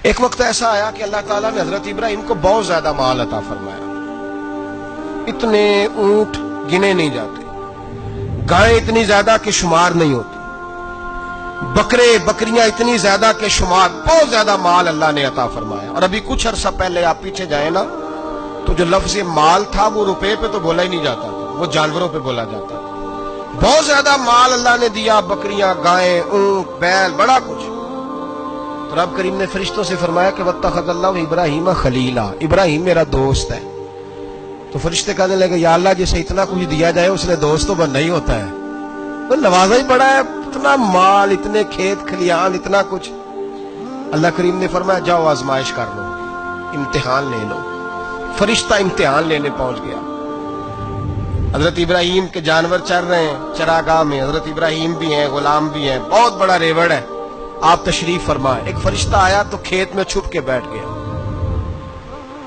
ایک وقت ایسا آیا کہ اللہ تعالیٰ نے حضرت ابراہیم کو بہت زیادہ مال عطا فرمایا. اتنے اونٹ گنے نہیں جاتے، گائیں اتنی زیادہ کہ شمار نہیں ہوتی، بکرے بکریاں اتنی زیادہ کہ شمار، بہت زیادہ مال اللہ نے عطا فرمایا. اور ابھی کچھ عرصہ پہلے آپ پیچھے جائیں نا تو جو لفظ مال تھا وہ روپے پہ تو بولا ہی نہیں جاتا تھا، وہ جانوروں پہ بولا جاتا تھا. بہت زیادہ مال اللہ نے دیا، بکریاں، گائیں، اونٹ، بیل، بڑا کچھ. تو رب کریم نے فرشتوں سے فرمایا کہ واتخذ اللہ ابراہیم خلیلا، ابراہیم میرا دوست ہے. تو فرشتے کہنے لگے یا اللہ جسے اتنا کچھ دیا جائے اس نے دوست تو بننا ہی ہوتا ہے، وہ نوازا ہی بڑا ہے، اتنا مال، اتنے کھیت کھلیان، اتنا کچھ. اللہ کریم نے فرمایا جاؤ آزمائش کر لو، امتحان لے لو. فرشتہ امتحان لینے پہنچ گیا. حضرت ابراہیم کے جانور چر رہے ہیں چراگاہ میں، حضرت ابراہیم بھی ہیں، غلام بھی ہیں، بہت بڑا ریوڑ ہے. آپ تشریف فرمائے. ایک فرشتہ آیا تو کھیت میں چھپ کے بیٹھ گیا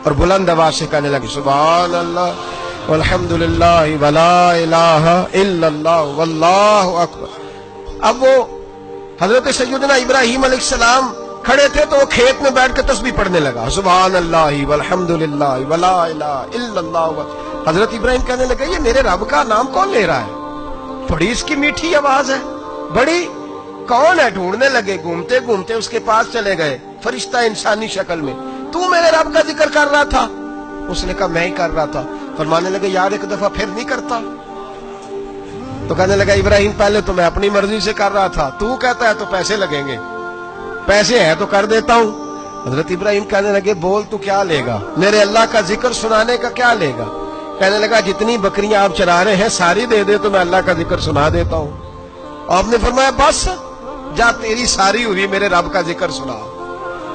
اور بلند آواز سے کہنے لگے سبحان اللہ والحمدللہ ولا الہ الا اللہ واللہ اکبر. اب وہ حضرت سیدنا ابراہیم علیہ السلام کھڑے تھے تو وہ کھیت میں بیٹھ کے تسبیح پڑھنے لگا سبحان اللہ والحمدللہ ولا الہ الا اللہ. حضرت ابراہیم کہنے لگے یہ میرے رب کا نام کون لے رہا ہے؟ بڑی اس کی میٹھی آواز ہے، بڑی، کون ہے؟ ڈھونڈنے لگے، گھومتے گھومتے اس کے پاس چلے گئے. فرشتہ انسانی شکل میں، تو میرے رب کا ذکر کر رہا تھا؟ اس نے کہا میں ہی کر رہا تھا. فرمانے لگے یار ایک دفعہ پھر نہیں کرتا؟ تو کہنے لگا ابراہیم پہلے تو میں اپنی مرضی سے کر رہا تھا، تو کہتا ہے تو پیسے لگیں گے، پیسے ہیں تو کر دیتا ہوں. حضرت ابراہیم کہنے لگے بول تو کیا لے گا؟ میرے اللہ کا ذکر سنانے کا کیا لے گا؟ کہنے لگا جتنی بکریاں آپ چرا رہے ہیں ساری دے دے تو میں اللہ کا ذکر سنا دیتا ہوں. آپ نے فرمایا بس جا تیری ساری ہوئی میرے رب کا ذکر سنا.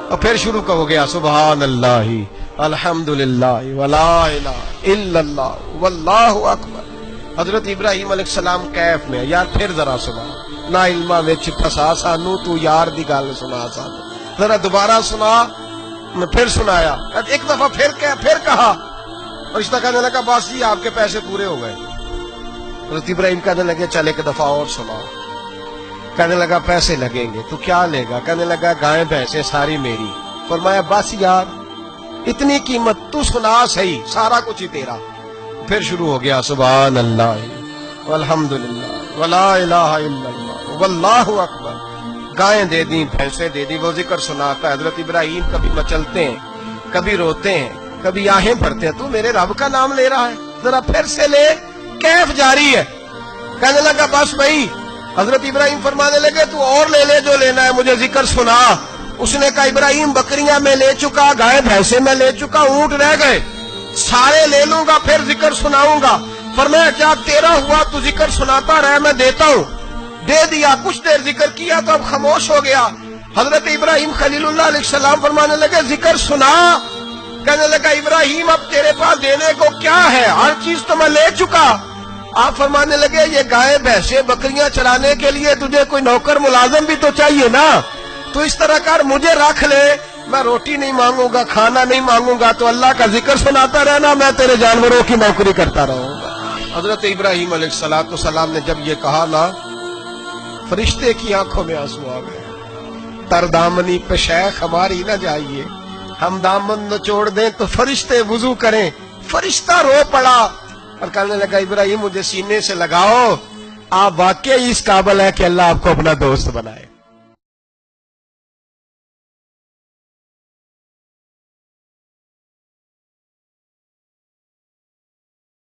اور پھر شروع ہو گیا سبحان اللہ الحمدللہ ولا الہ الا اللہ واللہ اکبر. حضرت ابراہیم علیہ السلام کیف میں یار پھر ذرا سنا، نا علما وچ پھسا سانو تو یار دی گل سنا سانو، ذرا دوبارہ سنا. میں پھر سنایا، ایک دفعہ پھر کہا. فرشتہ کہنے لگا بس جی آپ کے پیسے پورے ہو گئے. حضرت ابراہیم کہنے لگے چل ایک دفعہ اور سنا. کہنے لگا پیسے لگیں گے. تو کیا لے گا؟ کہنے لگا گائیں بھینسیں ساری میری. فرمایا بس یار اتنی قیمت، تو سنا صحیح، سارا کچھ ہی تیرا. پھر شروع ہو گیا سبحان اللہ والحمدللہ ولا الہ الا اللہ واللہ اکبر. گائیں دے دی، بھینسیں دے دی، وہ ذکر سناتا ہے. حضرت ابراہیم کبھی مچلتے ہیں، کبھی روتے ہیں، کبھی آہیں بھرتے ہیں. تو میرے رب کا نام لے رہا ہے، ذرا پھر سے لے. کیف جاری ہے. کہنے لگا بس بھائی. حضرت ابراہیم فرمانے لگے تو اور لے لے جو لینا ہے، مجھے ذکر سنا. اس نے کہا ابراہیم بکریاں میں لے چکا، گائے بھینسیں میں لے چکا، اونٹ رہ گئے، سارے لے لوں گا پھر ذکر سناؤں گا. فرمایا کیا تیرا ہوا تو ذکر سناتا رہے، میں دیتا ہوں. دے دیا. کچھ دیر ذکر کیا تو اب خاموش ہو گیا. حضرت ابراہیم خلیل اللہ علیہ السلام فرمانے لگے ذکر سنا. کہنے لگا ابراہیم اب تیرے پاس دینے کو کیا ہے؟ ہر چیز تو میں لے چکا. آپ فرمانے لگے یہ گائے بھینسیں بکریاں چرانے کے لیے تجھے کوئی نوکر ملازم بھی تو چاہیے نا. تو اس طرح کر مجھے رکھ لے، میں روٹی نہیں مانگوں گا، کھانا نہیں مانگوں گا، تو اللہ کا ذکر سناتا رہنا، میں تیرے جانوروں کی نوکری کرتا رہوں گا. حضرت ابراہیم علیہ السلام نے جب یہ کہا نا، فرشتے کی آنکھوں میں آنسو آ گئے. تر دامنی پہ شیخ ہماری نہ جائیے، ہم دامن نچوڑ دیں تو فرشتے وضو کریں. فرشتہ رو پڑا اور کہنے لگا ابراہیم مجھے سینے سے لگاؤ، آپ واقعی اس قابل ہے کہ اللہ آپ کو اپنا دوست بنائے.